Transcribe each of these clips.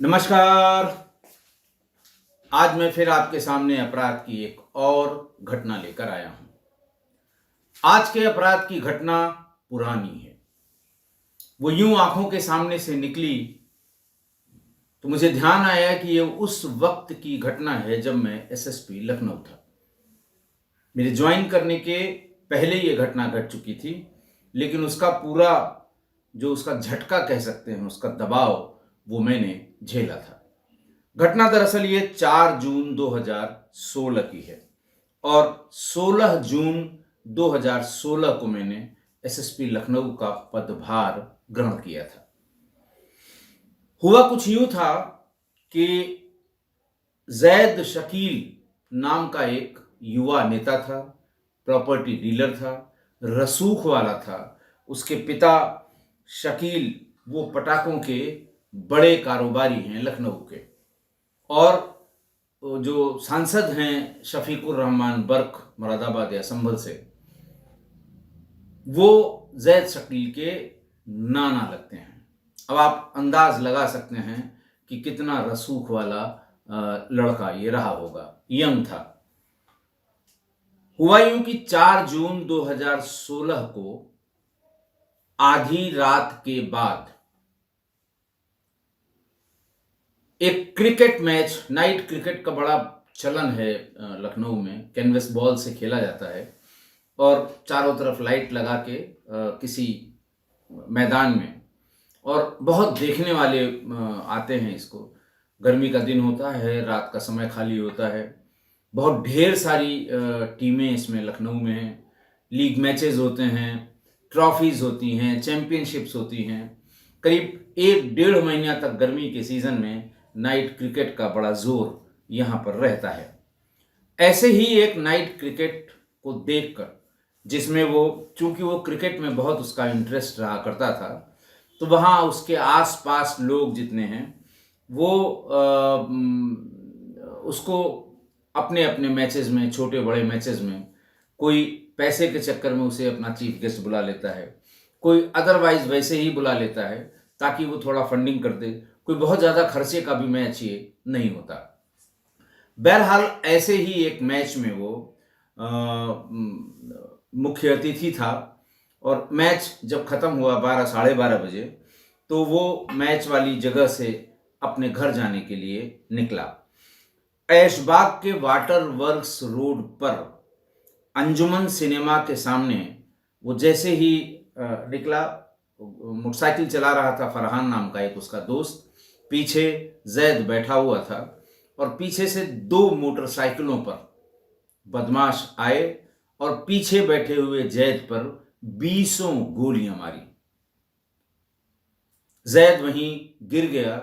नमस्कार। आज मैं फिर आपके सामने अपराध की एक और घटना लेकर आया हूं। आज के अपराध की घटना पुरानी है। वो यूं आंखों के सामने से निकली तो मुझे ध्यान आया कि ये उस वक्त की घटना है जब मैं एसएसपी लखनऊ था। मेरे ज्वाइन करने के पहले ये घटना घट चुकी थी, लेकिन उसका पूरा जो उसका झटका कह सकते हैं, उसका दबाव, वो मैंने झेला था। घटना दरअसल ये 4 जून 2016 की है और 16 जून 2016 को मैंने एसएसपी लखनऊ का पदभार ग्रहण किया था। हुआ कुछ यूं था कि जैद शकील नाम का एक युवा नेता था, प्रॉपर्टी डीलर था, रसूख वाला था। उसके पिता शकील वो पटाखों के बड़े कारोबारी हैं लखनऊ के, और जो सांसद हैं शफीकुर रहमान बर्क मुरादाबाद या संभल से, वो जैद शकील के नाना लगते हैं। अब आप अंदाज लगा सकते हैं कि कितना रसूख वाला लड़का ये रहा होगा, यंग था। हुआ यूं कि 4 जून 2016 को आधी रात के बाद एक क्रिकेट मैच, नाइट क्रिकेट का बड़ा चलन है लखनऊ में, कैनवस बॉल से खेला जाता है और चारों तरफ लाइट लगा के किसी मैदान में, और बहुत देखने वाले आते हैं इसको। गर्मी का दिन होता है, रात का समय खाली होता है, बहुत ढेर सारी टीमें इसमें लखनऊ में हैं, लीग मैचेस होते हैं, ट्रॉफीज होती हैं, चैंपियनशिप्स होती हैं। करीब 1-1.5 महीना तक गर्मी के सीज़न में नाइट क्रिकेट का बड़ा जोर यहाँ पर रहता है। ऐसे ही एक नाइट क्रिकेट को देखकर, जिसमें वो, चूंकि वो क्रिकेट में बहुत उसका इंटरेस्ट रहा करता था, तो वहाँ उसके आसपास लोग जितने हैं वो उसको अपने अपने मैचेस में, छोटे बड़े मैचेस में, कोई पैसे के चक्कर में उसे अपना चीफ गेस्ट बुला लेता है, कोई अदरवाइज वैसे ही बुला लेता है ताकि वो थोड़ा फंडिंग कर दे। कोई बहुत ज़्यादा खर्चे का भी मैच ये नहीं होता। बहरहाल ऐसे ही एक मैच में वो मुख्य अतिथि था, और मैच जब ख़त्म हुआ 12-12:30 बजे, तो वो मैच वाली जगह से अपने घर जाने के लिए निकला। ऐशबाग के वाटर वर्क्स रोड पर अंजुमन सिनेमा के सामने वो जैसे ही निकला, मोटरसाइकिल चला रहा था फरहान नाम का एक उसका दोस्त, पीछे जैद बैठा हुआ था, और पीछे से 2 मोटरसाइकिलों पर बदमाश आए और पीछे बैठे हुए जैद पर 20 गोलियां मारी। जैद वहीं गिर गया,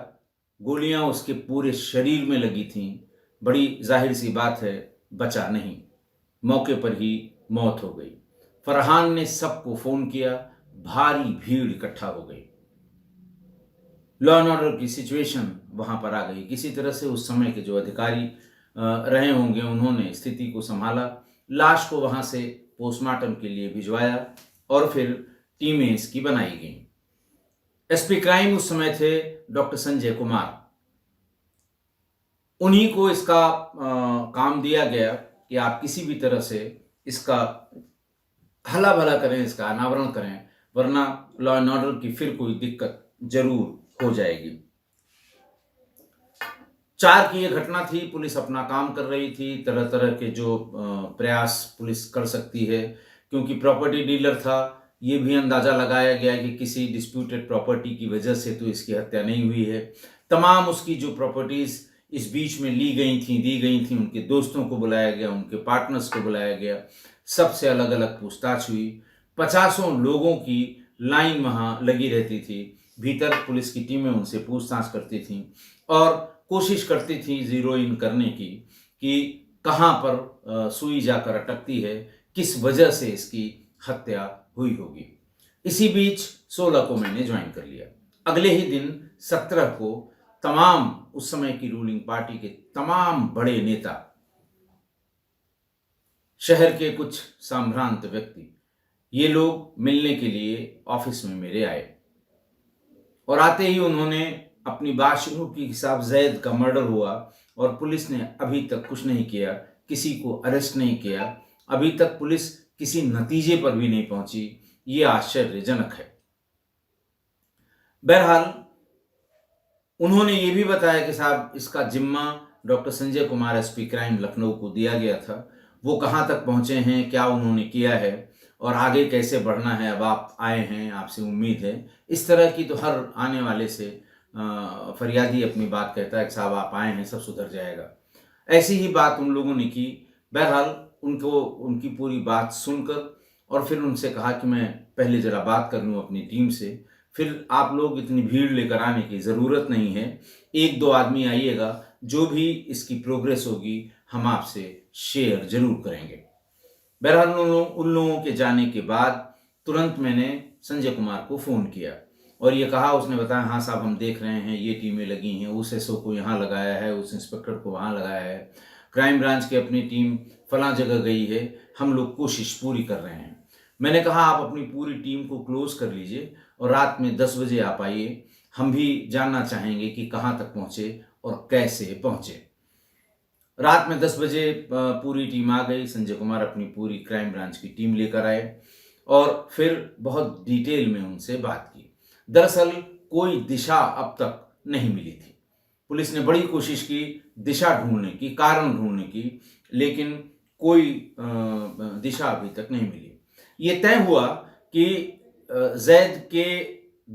गोलियां उसके पूरे शरीर में लगी थीं। बड़ी जाहिर सी बात है, बचा नहीं, मौके पर ही मौत हो गई। फरहान ने सबको फोन किया, भारी भीड़ इकट्ठा हो गई। लॉ एंड ऑर्डर की सिचुएशन वहां पर आ गई। किसी तरह से उस समय के जो अधिकारी रहे होंगे, उन्होंने स्थिति को संभाला, लाश को वहां से पोस्टमार्टम के लिए भिजवाया और फिर टीमें इसकी बनाई गई। एसपी क्राइम उस समय थे डॉक्टर संजय कुमार। उन्हीं को इसका काम दिया गया कि आप किसी भी तरह से इसका हला भला करें, इसका अनावरण करें, वरना लॉ एंड ऑर्डर की फिर कोई दिक्कत जरूर हो जाएगी। 4 की यह घटना थी। पुलिस अपना काम कर रही थी, तरह तरह के जो प्रयास पुलिस कर सकती है, क्योंकि प्रॉपर्टी डीलर था। ये भी अंदाजा लगाया गया कि किसी डिस्प्यूटेड प्रॉपर्टी की वजह से तो इसकी हत्या नहीं हुई है। तमाम उसकी जो प्रॉपर्टीज इस बीच में दी गई थी, उनके दोस्तों को बुलाया गया, उनके पार्टनर्स को बुलाया गया, सबसे अलग अलग पूछताछ हुई। 50 लोगों की लाइन वहाँ लगी रहती थी, भीतर पुलिस की टीमें उनसे पूछताछ करती थीं और कोशिश करती थी जीरो इन करने की कि कहाँ पर सुई जाकर अटकती है, किस वजह से इसकी हत्या हुई होगी। इसी बीच 16 को मैंने ज्वाइन कर लिया। अगले ही दिन 17 को तमाम उस समय की रूलिंग पार्टी के तमाम बड़े नेता, शहर के कुछ संभ्रांत व्यक्ति, ये लोग मिलने के लिए ऑफिस में मेरे आए, और आते ही उन्होंने अपनी बात शुरू की कि साहब जैद का मर्डर हुआ और पुलिस ने अभी तक कुछ नहीं किया, किसी को अरेस्ट नहीं किया, अभी तक पुलिस किसी नतीजे पर भी नहीं पहुंची, ये आश्चर्यजनक है। बहरहाल उन्होंने ये भी बताया कि साहब इसका जिम्मा doctor Sanjay Kumar SP crime Lucknow को दिया गया था। वो कहाँ तक पहुँचे हैं, क्या उन्होंने किया है और आगे कैसे बढ़ना है, अब आप आए हैं, आपसे उम्मीद है। इस तरह की तो हर आने वाले से फरियादी अपनी बात कहता है कि साहब आप आए हैं, सब सुधर जाएगा। ऐसी ही बात उन लोगों ने की। बहरहाल उनको उनकी पूरी बात सुनकर और फिर उनसे कहा कि मैं पहले ज़रा बात कर लूँ अपनी टीम से, फिर आप लोग इतनी भीड़ लेकर आने की ज़रूरत नहीं है, 1-2 आदमी आइएगा, जो भी इसकी प्रोग्रेस होगी हम आपसे शेयर ज़रूर करेंगे। बहरहाल उन लोगों के जाने के बाद तुरंत मैंने संजय कुमार को फ़ोन किया और ये कहा, उसने बताया हाँ साहब हम देख रहे हैं, ये टीमें लगी हैं, उस एसओ को यहाँ लगाया है, उस इंस्पेक्टर को वहाँ लगाया है, क्राइम ब्रांच की अपनी टीम फलां जगह गई है, हम लोग कोशिश पूरी कर रहे हैं। मैंने कहा आप अपनी पूरी टीम को क्लोज कर लीजिए और रात में 10 बजे आप आइए, हम भी जानना चाहेंगे कि कहाँ तक पहुँचे और कैसे पहुँचे। रात में 10 बजे पूरी टीम आ गई, संजय कुमार अपनी पूरी क्राइम ब्रांच की टीम लेकर आए और फिर बहुत डिटेल में उनसे बात की। दरअसल कोई दिशा अब तक नहीं मिली थी। पुलिस ने बड़ी कोशिश की दिशा ढूंढने की, कारण ढूंढने की, लेकिन कोई दिशा अभी तक नहीं मिली। ये तय हुआ कि जैद के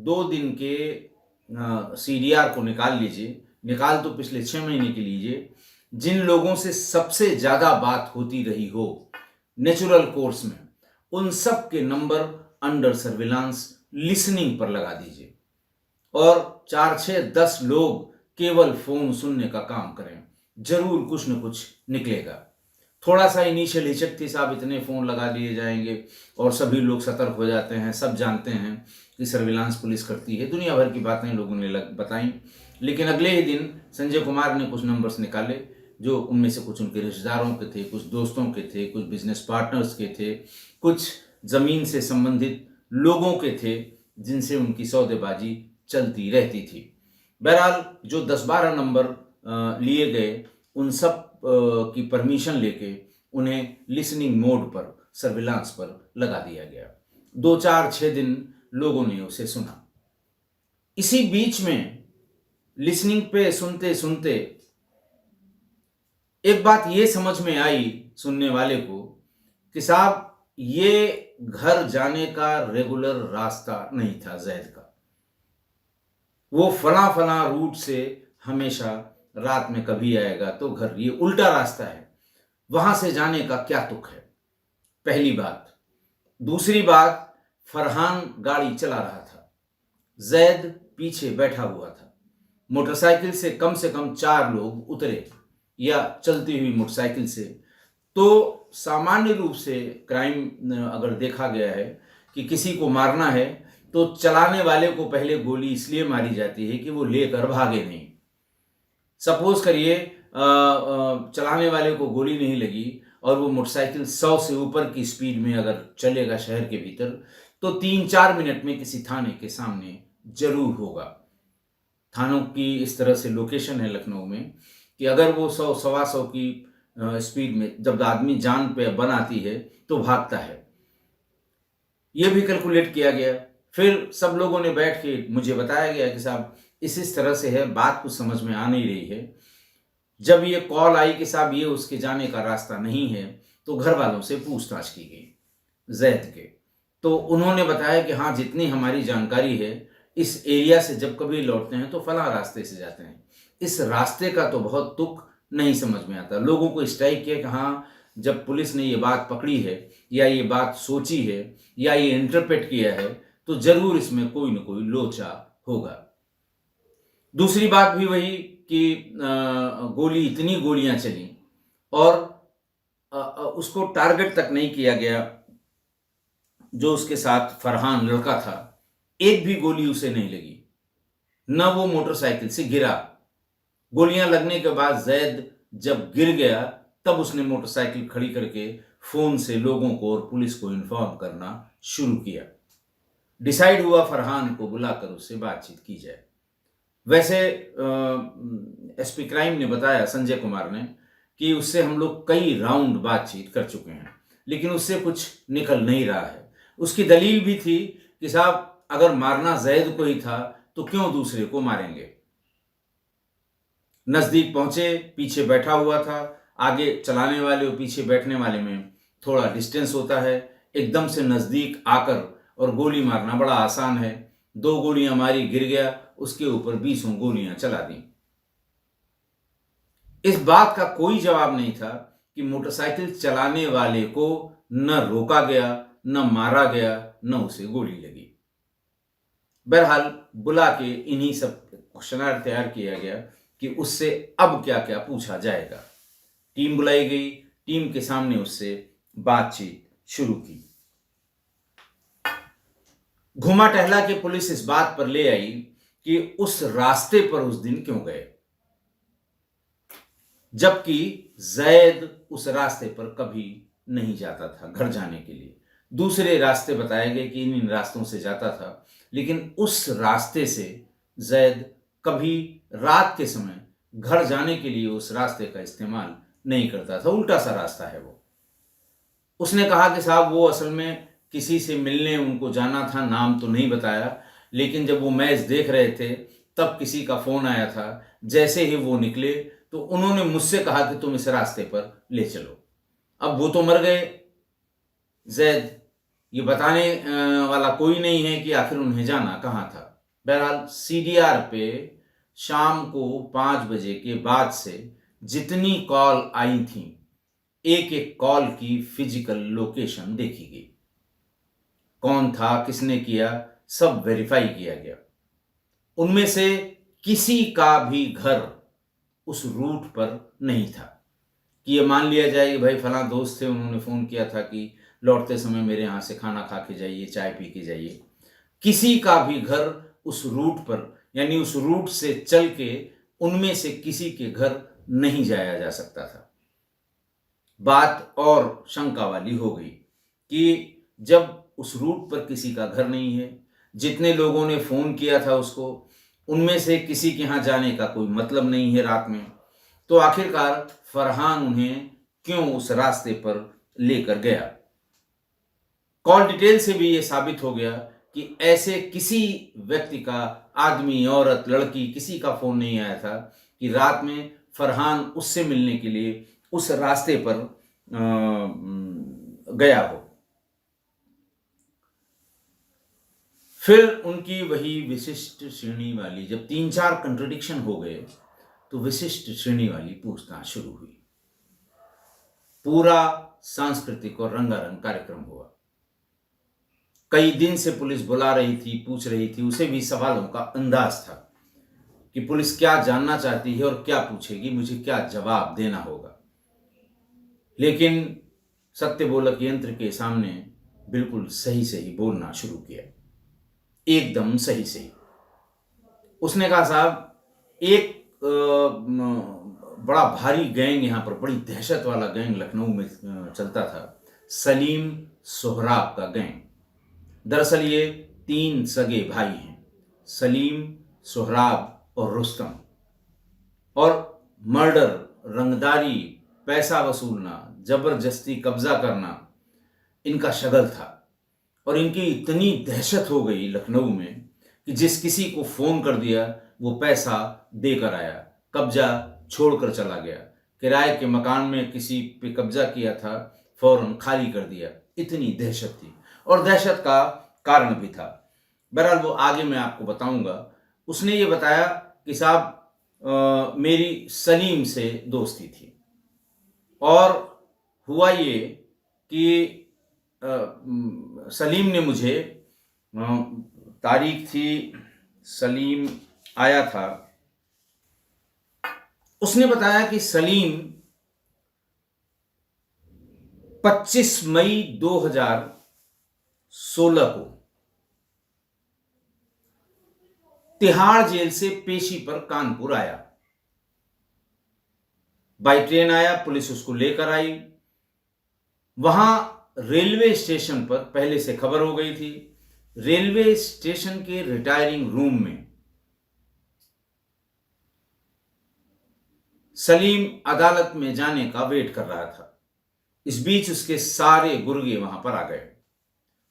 2 दिन के सीडीआर को निकाल लीजिए, निकाल तो पिछले 6 महीने के लीजिए, जिन लोगों से सबसे ज़्यादा बात होती रही हो नेचुरल कोर्स में, उन सब के नंबर अंडर सर्विलांस लिसनिंग पर लगा दीजिए और 4-6-10 लोग केवल फ़ोन सुनने का काम करें, जरूर कुछ न कुछ निकलेगा। थोड़ा सा इनिशियल हिचक थी साहब, इतने फ़ोन लगा लिए जाएंगे और सभी लोग सतर्क हो जाते हैं, सब जानते हैं कि सर्विलांस पुलिस करती है, दुनिया भर की बातें लोगों ने बताई। लेकिन अगले ही दिन संजय कुमार ने कुछ नंबर्स निकाले, जो उनमें से कुछ उनके रिश्तेदारों के थे, कुछ दोस्तों के थे, कुछ बिजनेस पार्टनर्स के थे, कुछ ज़मीन से संबंधित लोगों के थे जिनसे उनकी सौदेबाजी चलती रहती थी। बहरहाल जो 10-12 नंबर लिए गए, उन सब की परमिशन लेके उन्हें लिसनिंग मोड पर, सर्विलांस पर लगा दिया गया। 2-4-6 दिन लोगों ने उसे सुना। इसी बीच में लिसनिंग पे सुनते सुनते एक बात ये समझ में आई सुनने वाले को कि साहब ये घर जाने का रेगुलर रास्ता नहीं था जैद का। वो फला रूट से हमेशा रात में कभी आएगा तो घर, ये उल्टा रास्ता है, वहां से जाने का क्या तुक है, पहली बात। दूसरी बात, फरहान गाड़ी चला रहा था, जैद पीछे बैठा हुआ था। मोटरसाइकिल से कम 4 लोग उतरे या चलती हुई मोटरसाइकिल से। तो सामान्य रूप से क्राइम अगर देखा गया है कि किसी को मारना है तो चलाने वाले को पहले गोली इसलिए मारी जाती है कि वो लेकर भागे नहीं। सपोज करिए चलाने वाले को गोली नहीं लगी और वो मोटरसाइकिल 100 से ऊपर की स्पीड में अगर चलेगा शहर के भीतर, तो 3-4 मिनट में किसी थाने के सामने जरूर होगा। थानों की इस तरह से लोकेशन है लखनऊ में कि अगर वो 100-125 की स्पीड में जब आदमी जान पे बन आती है तो भागता है। ये भी कैलकुलेट किया गया। फिर सब लोगों ने बैठ के मुझे बताया गया कि साहब इस तरह से है, बात कुछ समझ में आ नहीं रही है। जब ये कॉल आई कि साहब ये उसके जाने का रास्ता नहीं है, तो घर वालों से पूछताछ की गई जैद के। तो उन्होंने बताया कि हाँ, जितनी हमारी जानकारी है, इस एरिया से जब कभी लौटते हैं तो फला रास्ते से जाते हैं, इस रास्ते का तो बहुत तुक नहीं समझ में आता। लोगों को स्ट्राइक किया कि हाँ, जब पुलिस ने ये बात पकड़ी है या ये बात सोची है या ये इंटरप्रेट किया है तो जरूर इसमें कोई न कोई लोचा होगा। दूसरी बात भी वही कि इतनी गोलियां चली और उसको टारगेट तक नहीं किया गया। जो उसके साथ फरहान लड़का था, एक भी गोली उसे नहीं लगी, न वो मोटरसाइकिल से गिरा। गोलियां लगने के बाद जैद जब गिर गया तब उसने मोटरसाइकिल खड़ी करके फोन से लोगों को और पुलिस को इन्फॉर्म करना शुरू किया। डिसाइड हुआ फरहान को बुलाकर उससे बातचीत की जाए। वैसे एसपी क्राइम ने बताया, संजय कुमार ने, कि उससे हम लोग कई राउंड बातचीत कर चुके हैं, लेकिन उससे कुछ निकल नहीं रहा है। उसकी दलील भी थी कि साहब अगर मारना जैद को ही था तो क्यों दूसरे को मारेंगे। नजदीक पहुंचे, पीछे बैठा हुआ था, आगे चलाने वाले और पीछे बैठने वाले में थोड़ा डिस्टेंस होता है। एकदम से नजदीक आकर और गोली मारना बड़ा आसान है। 2 गोलियां मारी, गिर गया, उसके ऊपर 20 गोलियां चला दी। इस बात का कोई जवाब नहीं था कि मोटरसाइकिल चलाने वाले को न रोका गया, न मारा गया, न उसे गोली लगी। बहरहाल बुला के इन्हीं सब क्वेश्चनर तैयार किया गया कि उससे अब क्या क्या पूछा जाएगा। टीम बुलाई गई, टीम के सामने उससे बातचीत शुरू की। घुमा टहला के पुलिस इस बात पर ले आई कि उस रास्ते पर उस दिन क्यों गए, जबकि जैद उस रास्ते पर कभी नहीं जाता था घर जाने के लिए। दूसरे रास्ते बताए गए कि इन रास्तों से जाता था, लेकिन उस रास्ते से जैद कभी रात के समय घर जाने के लिए उस रास्ते का इस्तेमाल नहीं करता था। उल्टा सा रास्ता है वो। उसने कहा कि साहब वो असल में किसी से मिलने उनको जाना था, नाम तो नहीं बताया, लेकिन जब वो मैच देख रहे थे तब किसी का फोन आया था। जैसे ही वो निकले तो उन्होंने मुझसे कहा कि तुम इस रास्ते पर ले चलो। अब वो तो मर गए जैद, ये बताने वाला कोई नहीं है कि आखिर उन्हें जाना कहाँ था। बहरहाल सीडीआर पे शाम को 5 बजे के बाद से जितनी कॉल आई थी, एक एक कॉल की फिजिकल लोकेशन देखी गई। कौन था, किसने किया, सब वेरीफाई किया गया। उनमें से किसी का भी घर उस रूट पर नहीं था कि ये मान लिया जाए कि भाई फलां दोस्त थे, उन्होंने फोन किया था कि लौटते समय मेरे यहां से खाना खा के जाइए, चाय पी के जाइए। किसी का भी घर उस रूट पर, यानी उस रूट से चल के उनमें से किसी के घर नहीं जाया जा सकता था। बात और शंका वाली हो गई कि जब उस रूट पर किसी का घर नहीं है, जितने लोगों ने फोन किया था उसको, उनमें से किसी के यहां जाने का कोई मतलब नहीं है रात में, तो आखिरकार फरहान उन्हें क्यों उस रास्ते पर लेकर गया। कॉल डिटेल से भी यह साबित हो गया कि ऐसे किसी व्यक्ति का, आदमी, औरत, लड़की, किसी का फोन नहीं आया था कि रात में फरहान उससे मिलने के लिए उस रास्ते पर गया हो। फिर उनकी वही विशिष्ट श्रेणी वाली, जब 3-4 कंट्रडिक्शन हो गए तो विशिष्ट श्रेणी वाली पूछताछ शुरू हुई। पूरा सांस्कृतिक और रंगारंग कार्यक्रम हुआ। कई दिन से पुलिस बुला रही थी, पूछ रही थी, उसे भी सवालों का अंदाज था कि पुलिस क्या जानना चाहती है और क्या पूछेगी, मुझे क्या जवाब देना होगा। लेकिन सत्य बोलक यंत्र के सामने बिल्कुल सही सही बोलना शुरू किया, एकदम सही सही। उसने कहा साहब एक बड़ा भारी गैंग यहाँ पर, बड़ी दहशत वाला गैंग लखनऊ में चलता था, सलीम सोहराब का गैंग। दरअसल ये 3 सगे भाई हैं, सलीम, सोहराब और रुस्तम। और मर्डर, रंगदारी, पैसा वसूलना, जबरदस्ती कब्जा करना इनका शगल था। और इनकी इतनी दहशत हो गई लखनऊ में कि जिस किसी को फोन कर दिया वो पैसा देकर आया, कब्जा छोड़कर चला गया। किराए के मकान में किसी पे कब्जा किया था, फौरन खाली कर दिया। इतनी दहशत थी और दहशत का कारण भी था। बहरहाल वो आगे मैं आपको बताऊंगा। उसने ये बताया कि साहब मेरी सलीम से दोस्ती थी और हुआ ये कि सलीम ने मुझे, तारीख थी, सलीम आया था, उसने बताया कि सलीम 25 मई 2016 को तिहाड़ जेल से पेशी पर कानपुर आया। बाई ट्रेन आया, पुलिस उसको लेकर आई। वहां रेलवे स्टेशन पर पहले से खबर हो गई थी। रेलवे स्टेशन के रिटायरिंग रूम में सलीम अदालत में जाने का वेट कर रहा था। इस बीच उसके सारे गुर्गे वहां पर आ गए।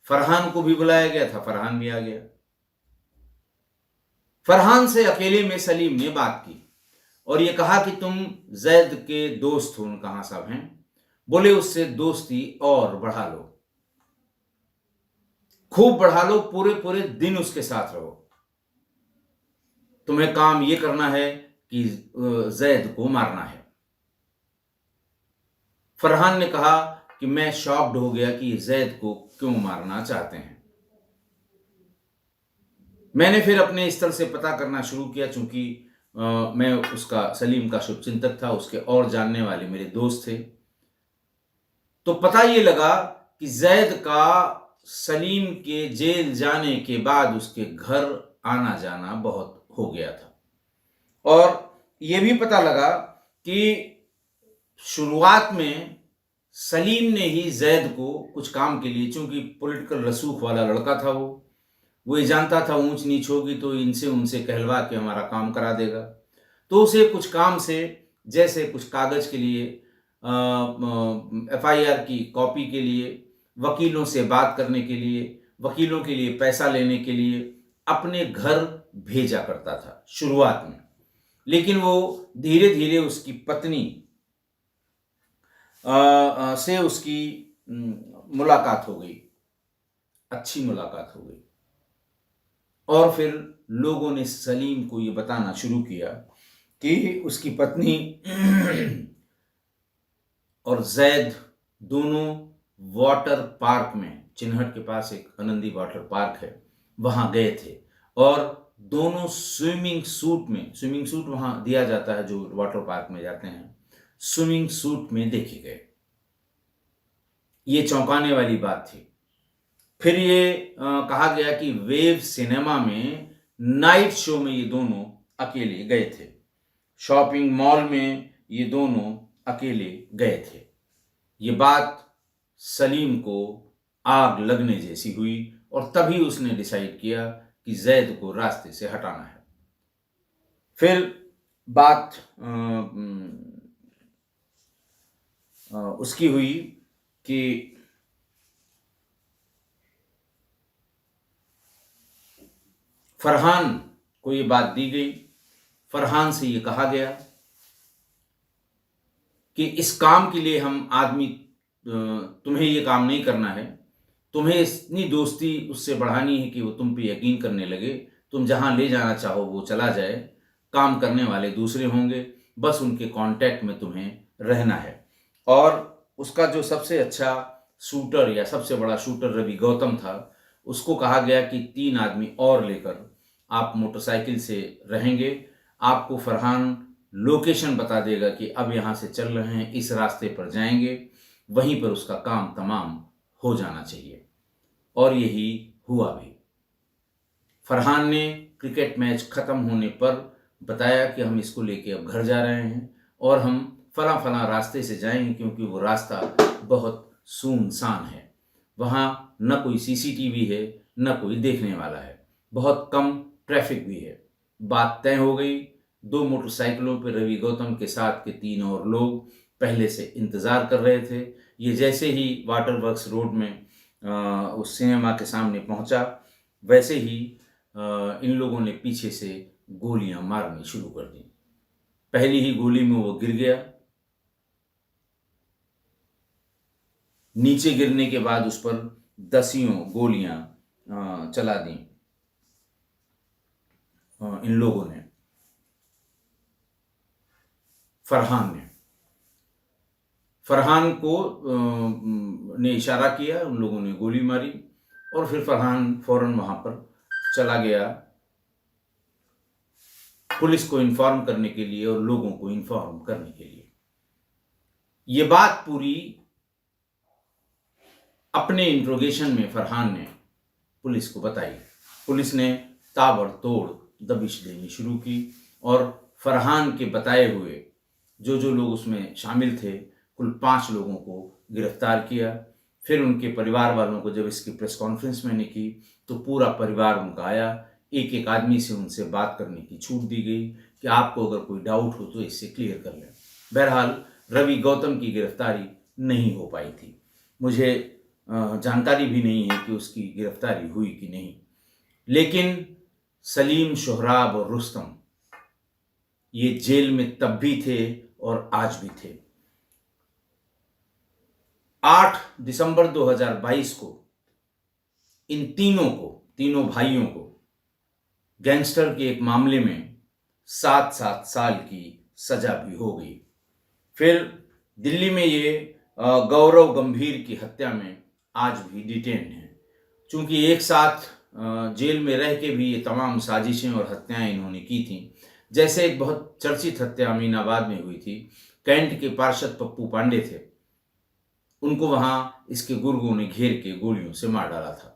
फरहान को भी बुलाया गया था, फरहान भी आ गया। फरहान से अकेले में सलीम ने बात की और यह कहा कि तुम जैद के दोस्त हो। कहां साहब हैं? बोले उससे दोस्ती और बढ़ा लो, खूब बढ़ा लो, पूरे पूरे दिन उसके साथ रहो। तुम्हें काम यह करना है कि जैद को मारना है। फरहान ने कहा कि मैं शॉक्ड हो गया कि जैद को क्यों मारना चाहते हैं। मैंने फिर अपने स्तर से पता करना शुरू किया, चूंकि मैं उसका, सलीम का शुभचिंतक था, उसके और जानने वाले मेरे दोस्त थे। तो पता ये लगा कि जैद का सलीम के जेल जाने के बाद उसके घर आना जाना बहुत हो गया था। और यह भी पता लगा कि शुरुआत में सलीम ने ही जैद को कुछ काम के लिए, चूंकि पॉलिटिकल रसूख वाला लड़का था वो ये जानता था ऊंच नीच होगी तो इनसे उनसे कहलवा के हमारा काम करा देगा, तो उसे कुछ काम से, जैसे कुछ कागज के लिए, FIR की कॉपी के लिए, वकीलों से बात करने के लिए, वकीलों के लिए पैसा लेने के लिए अपने घर भेजा करता था शुरुआत में। लेकिन वो धीरे धीरे उसकी पत्नी से उसकी मुलाकात हो गई, अच्छी मुलाकात हो गई। और फिर लोगों ने सलीम को ये बताना शुरू किया कि उसकी पत्नी और जैद दोनों वाटर पार्क में, चिन्हट के पास एक आनंदी वाटर पार्क है, वहां गए थे और दोनों स्विमिंग सूट वहां दिया जाता है जो वाटर पार्क में जाते हैं, स्विमिंग सूट में देखे गए। ये चौंकाने वाली बात थी। फिर ये कहा गया कि वेव सिनेमा में नाइट शो में ये दोनों अकेले गए थे, शॉपिंग मॉल में ये दोनों अकेले गए थे। ये बात सलीम को आग लगने जैसी हुई और तभी उसने डिसाइड किया कि जैद को रास्ते से हटाना है। फिर बात उसकी हुई कि फरहान को ये बात दी गई। फरहान से ये कहा गया कि इस काम के लिए हम आदमी, तुम्हें ये काम नहीं करना है, तुम्हें इतनी दोस्ती उससे बढ़ानी है कि वो तुम पे यकीन करने लगे, तुम जहां ले जाना चाहो वो चला जाए, काम करने वाले दूसरे होंगे, बस उनके कांटेक्ट में तुम्हें रहना है। और उसका जो सबसे अच्छा शूटर या सबसे बड़ा शूटर रवि गौतम था, उसको कहा गया कि 3 आदमी और लेकर आप मोटरसाइकिल से रहेंगे, आपको फरहान लोकेशन बता देगा कि अब यहाँ से चल रहे हैं, इस रास्ते पर जाएंगे, वहीं पर उसका काम तमाम हो जाना चाहिए। और यही हुआ भी। फरहान ने क्रिकेट मैच खत्म होने पर बताया कि हम इसको लेके अब घर जा रहे हैं और हम फला फला रास्ते से जाएंगे, क्योंकि वो रास्ता बहुत सुनसान है, वहाँ न कोई CCTV है न कोई देखने वाला है, बहुत कम ट्रैफिक भी है। बात तय हो गई। 2 मोटरसाइकिलों पर रवि गौतम के साथ के 3 और लोग पहले से इंतज़ार कर रहे थे। ये जैसे ही वाटर वर्क्स रोड में उस सिनेमा के सामने पहुंचा, वैसे ही इन लोगों ने पीछे से गोलियां मारनी शुरू कर दी। पहली ही गोली में वो गिर गया। नीचे गिरने के बाद उस पर दसियों गोलियां चला दी इन लोगों ने। फरहान को ने इशारा किया, उन लोगों ने गोली मारी और फिर फरहान फौरन वहां पर चला गया पुलिस को इन्फॉर्म करने के लिए और लोगों को इन्फॉर्म करने के लिए। ये बात पूरी अपने इंट्रोगेशन में फरहान ने पुलिस को बताई। पुलिस ने ताबड़तोड़ दबिश देनी शुरू की और फरहान के बताए हुए जो लोग उसमें शामिल थे, कुल 5 लोगों को गिरफ्तार किया। फिर उनके परिवार वालों को जब इसकी प्रेस कॉन्फ्रेंस मैंने की तो पूरा परिवार उनका आया। एक एक आदमी से उनसे बात करने की छूट दी गई कि आपको अगर कोई डाउट हो तो इससे क्लियर कर लें। बहरहाल रवि गौतम की गिरफ्तारी नहीं हो पाई थी। मुझे जानकारी भी नहीं है कि उसकी गिरफ्तारी हुई कि नहीं, लेकिन सलीम, सोहराब और रुस्तम ये जेल में तब भी थे और आज भी थे। 8 दिसंबर 2022 को इन तीनों भाइयों को गैंगस्टर के एक मामले में 7-7 साल की सजा भी हो गई। फिर दिल्ली में ये गौरव गंभीर की हत्या में आज भी डिटेन हैं। चूंकि एक साथ जेल में रह के भी ये तमाम साजिशें और हत्याएं इन्होंने की थी। जैसे एक बहुत चर्चित हत्या अमीनाबाद में हुई थी। कैंट के पार्षद पप्पू पांडे थे, उनको वहां इसके गुर्गों ने घेर के गोलियों से मार डाला था।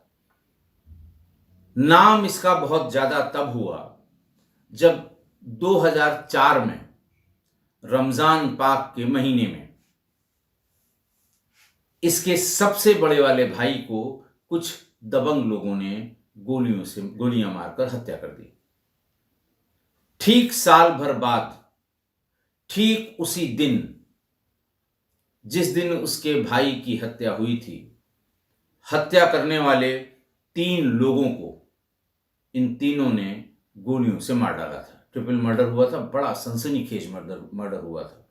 नाम इसका बहुत ज्यादा तब हुआ जब 2004 में रमजान पाक के महीने में इसके सबसे बड़े वाले भाई को कुछ दबंग लोगों ने गोलियां मारकर हत्या कर दी। ठीक साल भर बाद, ठीक उसी दिन जिस दिन उसके भाई की हत्या हुई थी, हत्या करने वाले 3 लोगों को इन तीनों ने गोलियों से मार डाला था। ट्रिपल मर्डर हुआ था, बड़ा सनसनीखेज मर्डर हुआ था।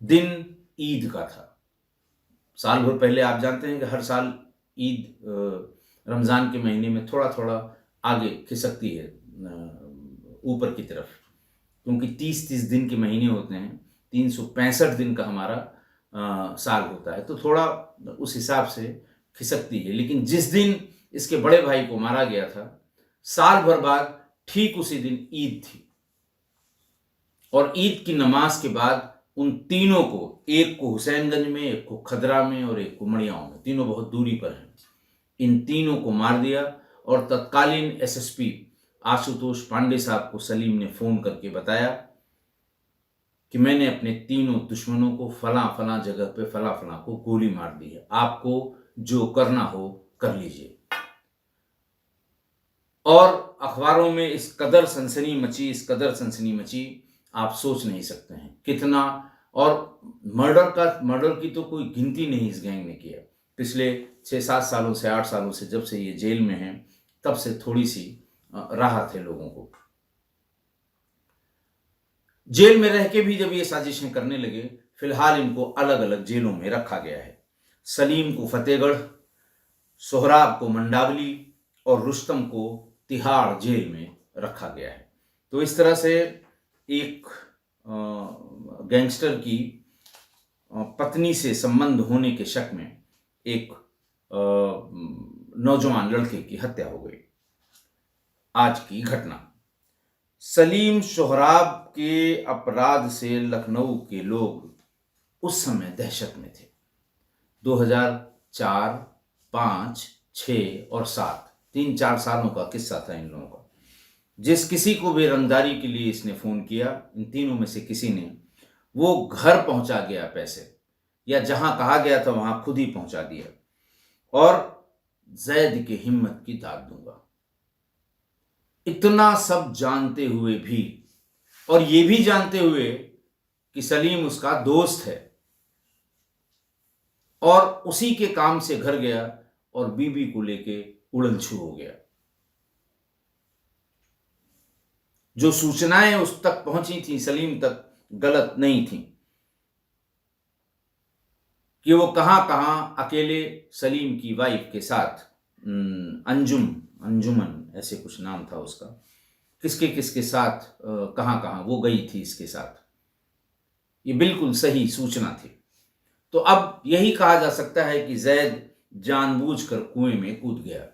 दिन ईद का था। साल भर पहले आप जानते हैं कि हर साल ईद रमज़ान के महीने में थोड़ा थोड़ा आगे खिसकती है ऊपर की तरफ, क्योंकि 30-30 दिन के महीने होते हैं, 365 दिन का हमारा साल होता है, तो थोड़ा उस हिसाब से खिसकती है। लेकिन जिस दिन इसके बड़े भाई को मारा गया था, साल भर बाद ठीक उसी दिन ईद थी। और ईद की नमाज के बाद उन तीनों को, एक को हुसैनगंज में, एक को खदरा में और एक को मड़ियाओं में, तीनों बहुत दूरी पर हैं, इन तीनों को मार दिया। और तत्कालीन एसएसपी आशुतोष पांडे साहब को सलीम ने फोन करके बताया कि मैंने अपने तीनों दुश्मनों को फला फला जगह पे फला फला को गोली मार दी है, आपको जो करना हो कर लीजिए। और अखबारों में इस कदर सनसनी मची, आप सोच नहीं सकते हैं कितना। और मर्डर की तो कोई गिनती नहीं इस गैंग ने किया। पिछले 6-7 सालों से, 8 सालों से, जब से ये जेल में हैं, तब से थोड़ी सी राहत है लोगों को। जेल में रह के भी जब ये साजिशें करने लगे, फिलहाल इनको अलग अलग जेलों में रखा गया है। सलीम को फतेहगढ़, सोहराब को मंडावली और रुस्तम को तिहाड़ जेल में रखा गया है। तो इस तरह से एक गैंगस्टर की पत्नी से संबंध होने के शक में एक नौजवान लड़के की हत्या हो गई। आज की घटना। सलीम सोहराब के अपराध से लखनऊ के लोग उस समय दहशत में थे। 2004, 5, 6 और 7, 3-4 सालों का किस्सा था इन लोगों का। जिस किसी को भी रंगदारी के लिए इसने फोन किया, इन तीनों में से किसी ने, वो घर पहुंचा गया पैसे, या जहां कहा गया था वहां खुद ही पहुंचा दिया। और जैद की हिम्मत की दाद दूंगा। इतना सब जानते हुए भी, और ये भी जानते हुए कि सलीम उसका दोस्त है, और उसी के काम से घर गया और बीबी को लेके उड़न छू हो गया। जो सूचनाएं उस तक पहुंची थी, सलीम तक, गलत नहीं थी कि वो कहां कहां अकेले सलीम की वाइफ के साथ, अंजुमन ऐसे कुछ नाम था उसका, किसके किसके साथ कहां कहां वो गई थी इसके साथ। ये बिल्कुल सही सूचना थी। तो अब यही कहा जा सकता है कि जैद जानबूझकर कुएं में कूद गया।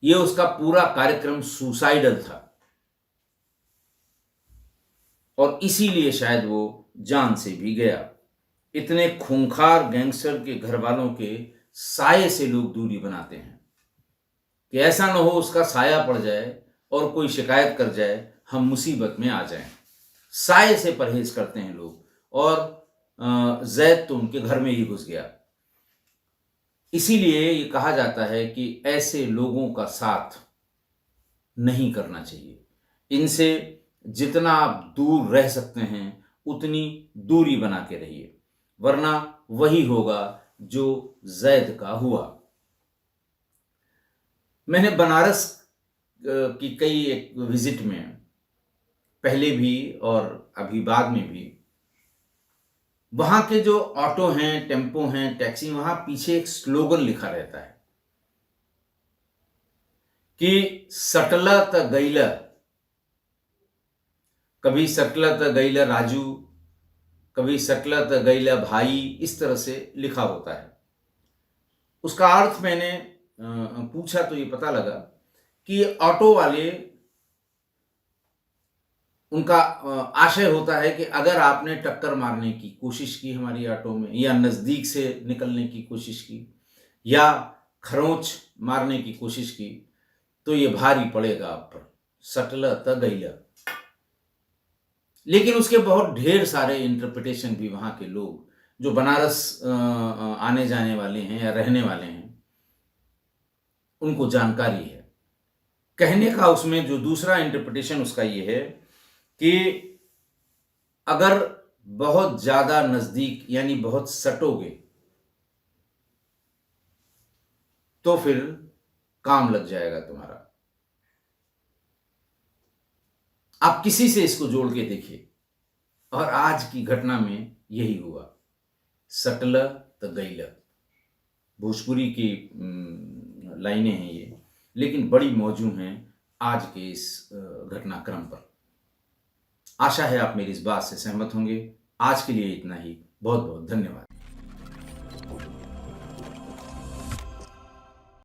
ये उसका पूरा कार्यक्रम सुसाइडल था, और इसीलिए शायद वो जान से भी गया। इतने खूंखार गैंगस्टर के घर वालों के साये से लोग दूरी बनाते हैं कि ऐसा ना हो उसका साया पड़ जाए और कोई शिकायत कर जाए, हम मुसीबत में आ जाएं। साये से परहेज करते हैं लोग, और जैद तो उनके घर में ही घुस गया। इसीलिए ये कहा जाता है कि ऐसे लोगों का साथ नहीं करना चाहिए। इनसे जितना आप दूर रह सकते हैं उतनी दूरी बना के रहिए, वरना वही होगा जो जैद का हुआ। मैंने बनारस की कई एक विजिट में, पहले भी और अभी बाद में भी, वहां के जो ऑटो हैं, टेम्पो हैं, टैक्सी, वहां पीछे एक स्लोगन लिखा रहता है कि सटला त गैला, कभी सटला त गैला राजू, कभी सटला त गैला भाई, इस तरह से लिखा होता है। उसका अर्थ मैंने पूछा तो ये पता लगा कि ऑटो वाले, उनका आशय होता है कि अगर आपने टक्कर मारने की कोशिश की हमारी ऑटो में, या नज़दीक से निकलने की कोशिश की, या खरोंच मारने की कोशिश की, तो ये भारी पड़ेगा आप पर, सटला त गैला। लेकिन उसके बहुत ढेर सारे इंटरप्रिटेशन भी वहाँ के लोग जो बनारस आने जाने वाले हैं या रहने वाले हैं उनको जानकारी है। कहने का उसमें जो दूसरा इंटरप्रिटेशन उसका ये है कि अगर बहुत ज़्यादा नज़दीक यानी बहुत सटोगे तो फिर काम लग जाएगा तुम्हारा। आप किसी से इसको जोड़ के देखिए, और आज की घटना में यही हुआ, सटला त गैला। भोजपुरी की लाइनें हैं ये, लेकिन बड़ी मौजू हैं आज के इस घटनाक्रम पर। आशा है आप मेरी इस बात से सहमत होंगे। आज के लिए इतना ही। बहुत बहुत धन्यवाद।